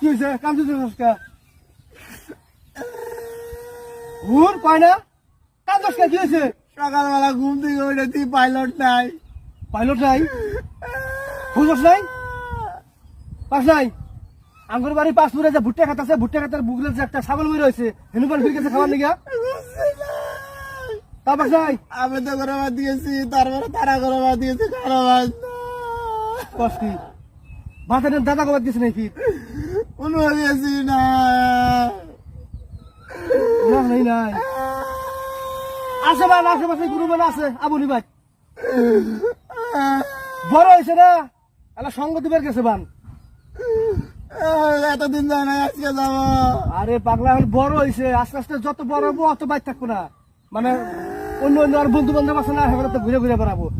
কি হয়েছে কাম দিতে দশকা হুর কয় না কাম দশকা কি হয়েছে সকালবেলা ঘুম থেকে উঠেছি পাইলট নাই। পাইলট নাই বুঝছ নাই পাস নাই আঙ্গুর বাড়ি পাঁচ পুরে যে ভুট্টা খাত আছে ভুট্টা খাতার বুগলে যে একটা ছাগল বই রয়েছে হেনুপান ফির গেছে খাবার নিগা তা পাস নাই আমি তো করে বাদ দিয়েছি, তারপরে তারা করে বাদ দিয়েছি, কারো বাদ কষ্টি ভাতের দাদা কবার দিয়েছে নাকি কোনো দিয়েছি না। নাই নাই আছে বান আশেপাশে গুরু বান আছে আবুনি ভাই বড় হয়েছে না এলা সঙ্গ দিবার গেছে বান এতদিন যায় না, আজকে যাবো। আরে পাগলা এখন বড় হয়েছে আস্তে আস্তে যত বড় হবো অত বাইর থাকবো না মানে অন্য অন্য আর বন্ধু বান্ধব আছে না সেখানে তো ঘুরে ঘুরে বেড়াবো